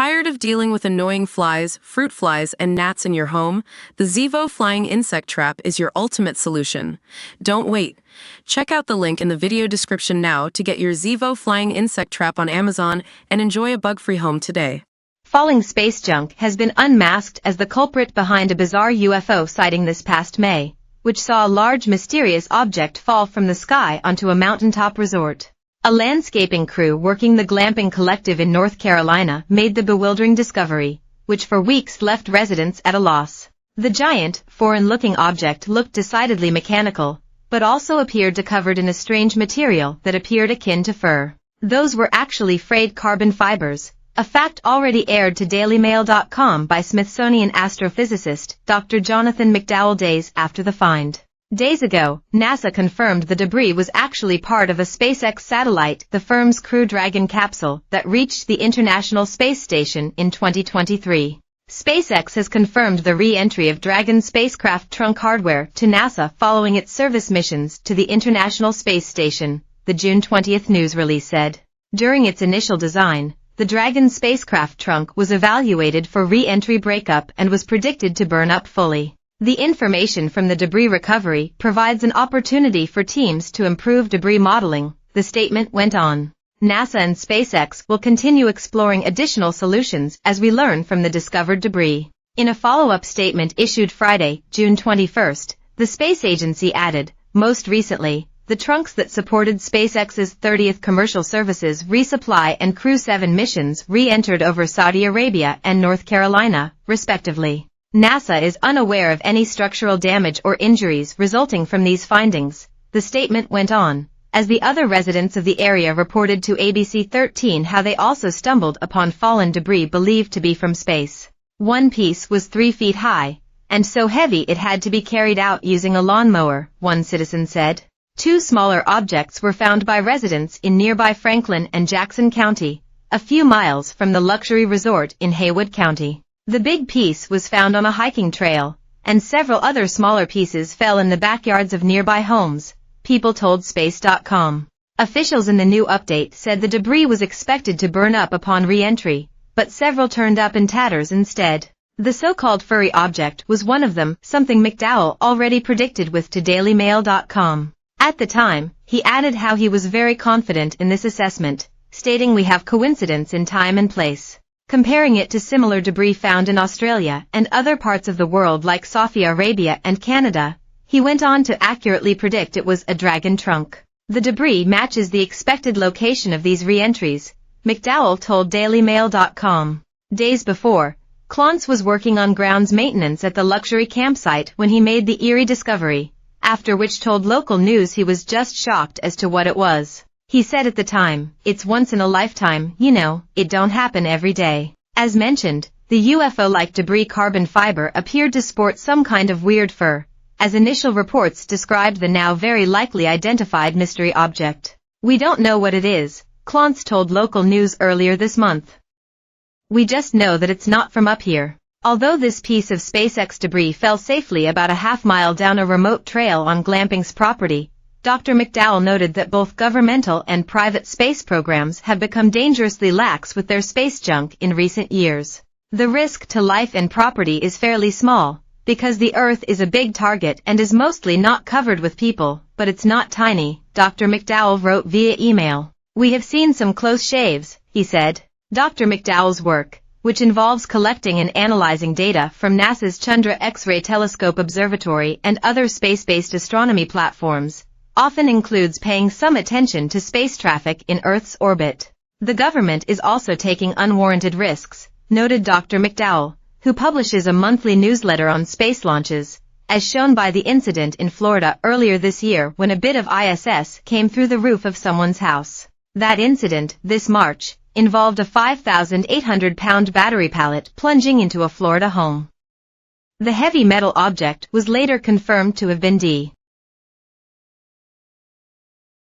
Tired of dealing with annoying flies, fruit flies, and gnats in your home? The Zevo flying insect trap is your ultimate solution. Don't wait. Check out the link in the video description now to get your Zevo flying insect trap on Amazon and enjoy a bug-free home today. Falling space junk has been unmasked as the culprit behind a bizarre UFO sighting this past May, which saw a large mysterious object fall from the sky onto a mountaintop resort. A landscaping crew working the Glamping Collective in North Carolina made the bewildering discovery, which for weeks left residents at a loss. The giant, foreign-looking object looked decidedly mechanical, but also appeared to covered in a strange material that appeared akin to fur. Those were actually frayed carbon fibers, a fact already aired to DailyMail.com by Smithsonian astrophysicist Dr. Jonathan McDowell days after the find. Days ago, NASA confirmed the debris was actually part of a SpaceX satellite, the firm's Crew Dragon capsule, that reached the International Space Station in 2023. SpaceX has confirmed the re-entry of Dragon spacecraft trunk hardware to NASA following its service missions to the International Space Station, the June 20 news release said. During its initial design, the Dragon spacecraft trunk was evaluated for re-entry breakup and was predicted to burn up fully. The information from the debris recovery provides an opportunity for teams to improve debris modeling, the statement went on. NASA and SpaceX will continue exploring additional solutions as we learn from the discovered debris. In a follow-up statement issued Friday, June 21, the space agency added, most recently, the trunks that supported SpaceX's 30th commercial services resupply and Crew 7 missions re-entered over Saudi Arabia and North Carolina, respectively. NASA is unaware of any structural damage or injuries resulting from these findings, the statement went on, as the other residents of the area reported to ABC 13 how they also stumbled upon fallen debris believed to be from space. One piece was 3 feet high, and so heavy it had to be carried out using a lawnmower, one citizen said. 2 smaller objects were found by residents in nearby Franklin and Jackson County, a few miles from the luxury resort in Haywood County. The big piece was found on a hiking trail, and several other smaller pieces fell in the backyards of nearby homes, people told Space.com. Officials in the new update said the debris was expected to burn up upon re-entry, but several turned up in tatters instead. The so-called furry object was one of them, something McDowell already predicted with to DailyMail.com. At the time, he added how he was very confident in this assessment, stating we have coincidence in time and place. Comparing it to similar debris found in Australia and other parts of the world like Saudi Arabia and Canada, he went on to accurately predict it was a dragon trunk. The debris matches the expected location of these re-entries, McDowell told DailyMail.com. Days before, Clance was working on grounds maintenance at the luxury campsite when he made the eerie discovery, after which told local news he was just shocked as to what it was. He said at the time, it's once in a lifetime, you know, it don't happen every day. As mentioned, the UFO-like debris carbon fiber appeared to sport some kind of weird fur, as initial reports described the now very likely identified mystery object. We don't know what it is, Clance told local news earlier this month. We just know that it's not from up here. Although this piece of SpaceX debris fell safely about a half-mile down a remote trail on Glamping's property, Dr. McDowell noted that both governmental and private space programs have become dangerously lax with their space junk in recent years. The risk to life and property is fairly small, because the Earth is a big target and is mostly not covered with people, but it's not tiny, Dr. McDowell wrote via email. We have seen some close shaves, he said. Dr. McDowell's work, which involves collecting and analyzing data from NASA's Chandra X-ray Telescope Observatory and other space-based astronomy platforms, often includes paying some attention to space traffic in Earth's orbit. The government is also taking unwarranted risks, noted Dr. McDowell, who publishes a monthly newsletter on space launches, as shown by the incident in Florida earlier this year when a bit of ISS came through the roof of someone's house. That incident, this March, involved a 5,800-pound battery pallet plunging into a Florida home. The heavy metal object was later confirmed to have been D.